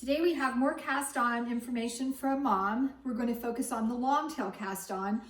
Today we have more cast on information from Mom. We're going to focus on the long tail cast on.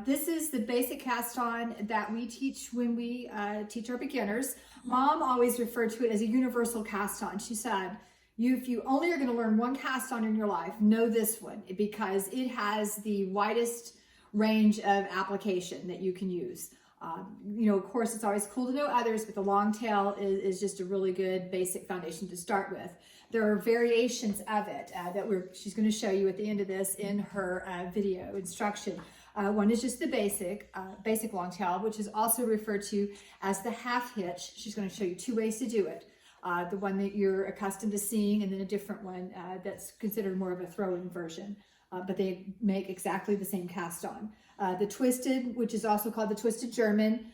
This is the basic cast on that we teach when we teach our beginners. Mom always referred to it as a universal cast on. She said, if you only are going to learn one cast on in your life, know this one because it has the widest range of application that you can use. Of course, it's always cool to know others, but the long tail is just a really good basic foundation to start with. There are variations of it that she's going to show you at the end of this in her video instruction. One is just the basic long tail, which is also referred to as the half hitch. She's going to show you two ways to do it. The one that you're accustomed to seeing, and then a different one that's considered more of a throw-in version. But they make exactly the same cast on. The twisted, which is also called the twisted German.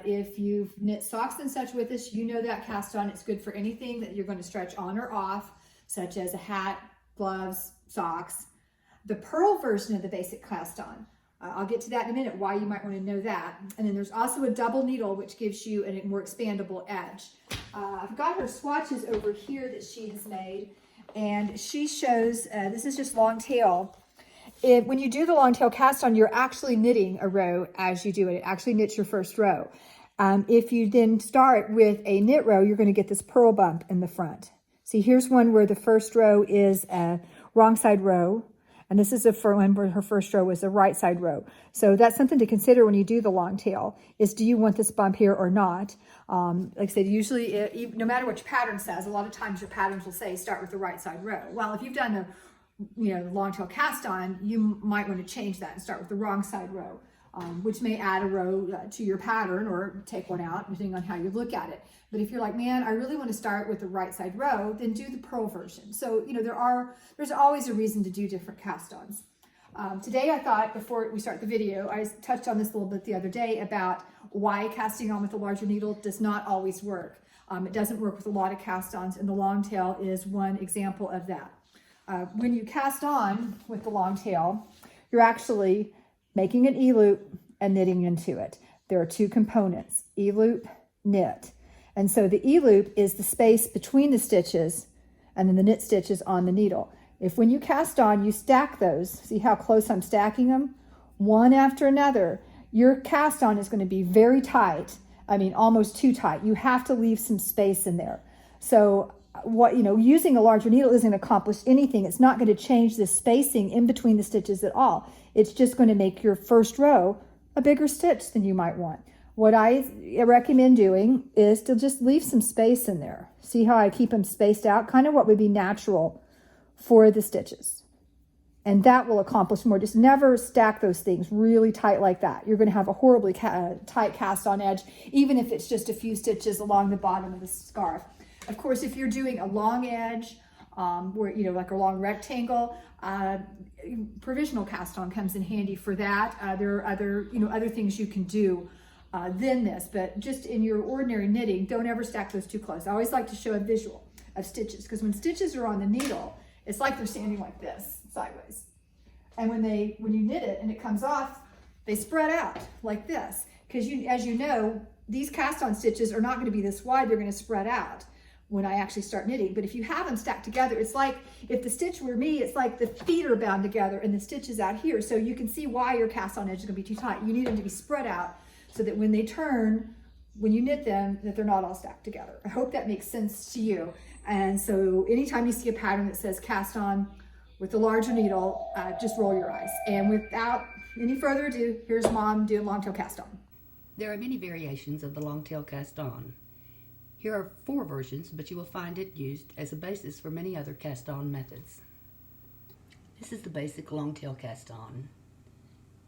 If you've knit socks and such with us, you know that cast on. It's good for anything that you're going to stretch on or off, such as a hat, gloves, socks. The Purl version of the basic cast on. I'll get to that in a minute, why you might want to know that. And then there's also a double needle, which gives you a more expandable edge. I've got her swatches over here that she has made. And she shows, this is just long tail. When you do the long tail cast on, you're actually knitting a row as you do it. It actually knits your first row. If you then start with a knit row, you're going to get this purl bump in the front. See, here's one where the first row is a wrong side row. And this is the one where her first row was the right side row. So that's something to consider when you do the long tail, is do you want this bump here or not? Like I said, usually, no matter what your pattern says, a lot of times your patterns will say start with the right side row. Well, if you've done the long tail cast on, you might want to change that and start with the wrong side row, which may add a row to your pattern or take one out, depending on how you look at it. But if you're like, man, I really want to start with the right side row, then do the Purl version. So, there's always a reason to do different cast ons. Today I thought, before we start the video, I touched on this a little bit the other day about why casting on with a larger needle does not always work. It doesn't work with a lot of cast ons, and the long tail is one example of that. When you cast on with the long tail, you're actually making an E-loop and knitting into it. There are two components, E-loop, knit. And so the E-loop is the space between the stitches and then the knit stitches on the needle. If when you cast on, you stack those, see how close I'm stacking them? One after another, your cast on is going to be very tight. I mean, almost too tight. You have to leave some space in there. So using a larger needle isn't going to accomplish anything. It's not going to change the spacing in between the stitches at all. It's just going to make your first row a bigger stitch than you might want. What I recommend doing is to just leave some space in there. See how I keep them spaced out? Kind of what would be natural for the stitches. And that will accomplish more. Just never stack those things really tight like that. You're going to have a horribly tight cast on edge, even if it's just a few stitches along the bottom of the scarf. Of course, if you're doing a long edge, like a long rectangle, provisional cast on comes in handy for that. There are other things you can do than this, but just in your ordinary knitting, don't ever stack those too close. I always like to show a visual of stitches, because when stitches are on the needle, it's like they're standing like this, sideways. And when you knit it and it comes off, they spread out like this, because as you know, these cast on stitches are not going to be this wide, they're going to spread out when I actually start knitting. But if you have them stacked together, it's like, if the stitch were me, it's like the feet are bound together and the stitch is out here. So you can see why your cast on edge is going to be too tight. You need them to be spread out so that when they turn, when you knit them, that they're not all stacked together. I hope that makes sense to you. And so anytime you see a pattern that says cast on with the larger needle, just roll your eyes. And without any further ado, here's Mom doing long tail cast on. There are many variations of the long tail cast on. Here are 4 versions, but you will find it used as a basis for many other cast on methods. This is the basic long tail cast on.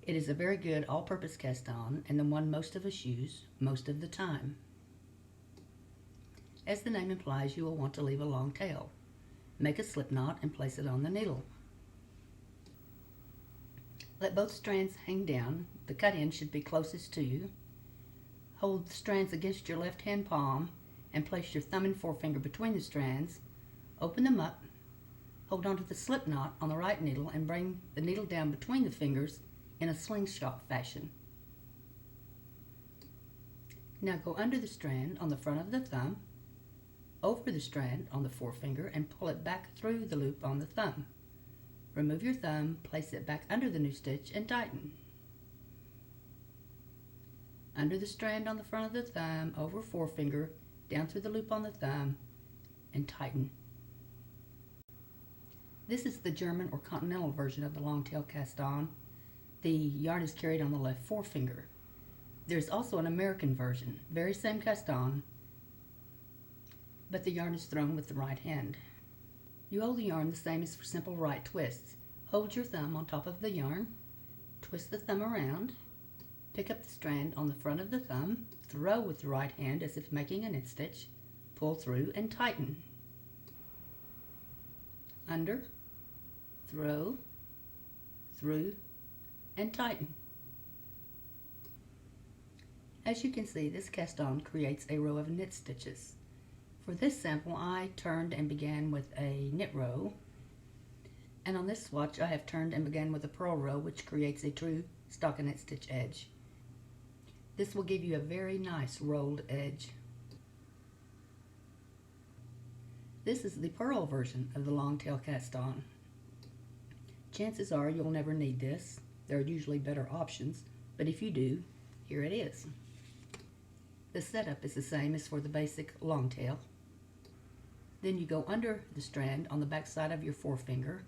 It is a very good all-purpose cast on, and the one most of us use most of the time. As the name implies, you will want to leave a long tail. Make a slip knot and place it on the needle. Let both strands hang down. The cut end should be closest to you. Hold the strands against your left hand palm and place your thumb and forefinger between the strands. Open them up. Hold onto the slip knot on the right needle and bring the needle down between the fingers in a slingshot fashion. Now go under the strand on the front of the thumb over the strand on the forefinger and pull it back through the loop on the thumb. Remove your thumb, place it back under the new stitch, and tighten. Under the strand on the front of the thumb, over forefinger, down through the loop on the thumb, and tighten. This is the German or continental version of the long tail cast on. The yarn is carried on the left forefinger. There's also an American version, very same cast on, but the yarn is thrown with the right hand. You hold the yarn the same as for simple right twists. Hold your thumb on top of the yarn, twist the thumb around, pick up the strand on the front of the thumb, throw with the right hand as if making a knit stitch, pull through and tighten. Under, throw, through, and tighten. As you can see, this cast on creates a row of knit stitches. For this sample, I turned and began with a knit row, and on this swatch I have turned and began with a purl row, which creates a true stockinette stitch edge. This will give you a very nice rolled edge. This is the purl version of the long tail cast on. Chances are you'll never need this. There are usually better options, but if you do, here it is. The setup is the same as for the basic long tail. Then you go under the strand on the back side of your forefinger,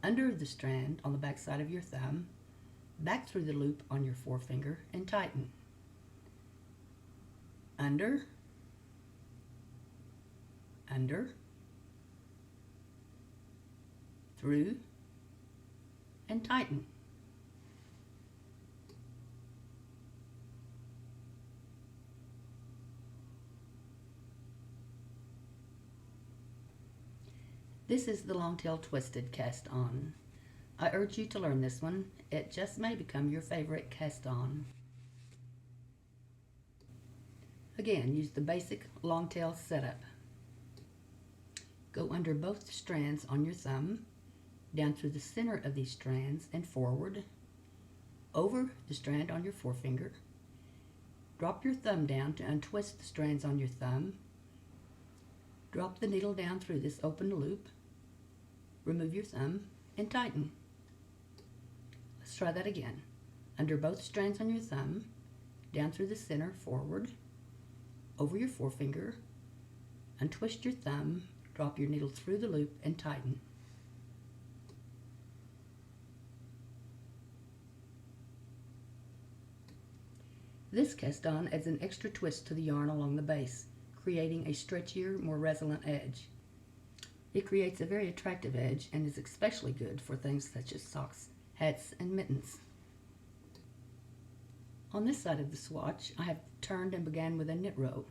under the strand on the back side of your thumb, back through the loop on your forefinger, and tighten. Under, under, through, and tighten. This is the long tail twisted cast on. I urge you to learn this one. It just may become your favorite cast on. Again, use the basic long tail setup. Go under both strands on your thumb, down through the center of these strands and forward, over the strand on your forefinger. Drop your thumb down to untwist the strands on your thumb. Drop the needle down through this open loop. Remove your thumb and tighten. Let's try that again. Under both strands on your thumb, down through the center, forward, over your forefinger, untwist your thumb, drop your needle through the loop and tighten. This cast on adds an extra twist to the yarn along the base, creating a stretchier, more resilient edge. It creates a very attractive edge and is especially good for things such as socks, hats, and mittens. On this side of the swatch, I have turned and began with a knit row.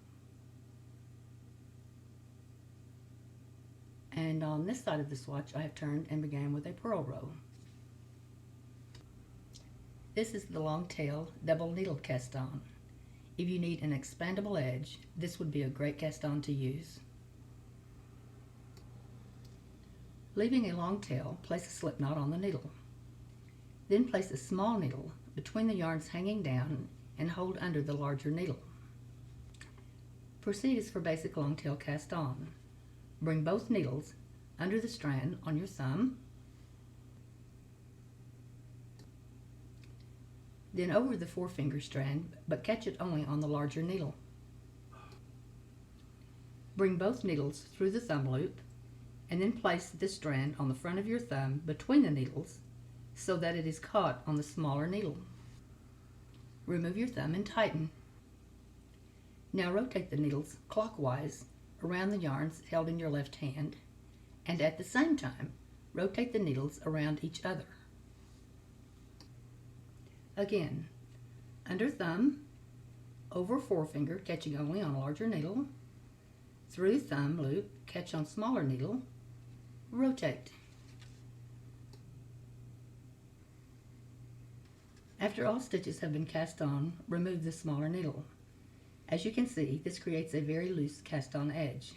And on this side of the swatch, I have turned and began with a purl row. This is the long tail double needle cast on. If you need an expandable edge, this would be a great cast on to use. Leaving a long tail, place a slip knot on the needle. Then place a small needle between the yarns hanging down and hold under the larger needle. Proceed as for basic long tail cast on. Bring both needles under the strand on your thumb, then over the forefinger strand, but catch it only on the larger needle. Bring both needles through the thumb loop, and then place this strand on the front of your thumb between the needles so that it is caught on the smaller needle. Remove your thumb and tighten. Now rotate the needles clockwise around the yarns held in your left hand, and at the same time rotate the needles around each other. Again, under thumb, over forefinger, catching only on larger needle, through thumb loop, catch on smaller needle, rotate. After all stitches have been cast on, remove the smaller needle. As you can see, this creates a very loose cast on edge.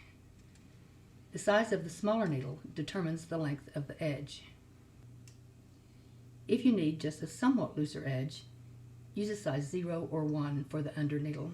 The size of the smaller needle determines the length of the edge. If you need just a somewhat looser edge, use a size 0 or 1 for the under needle.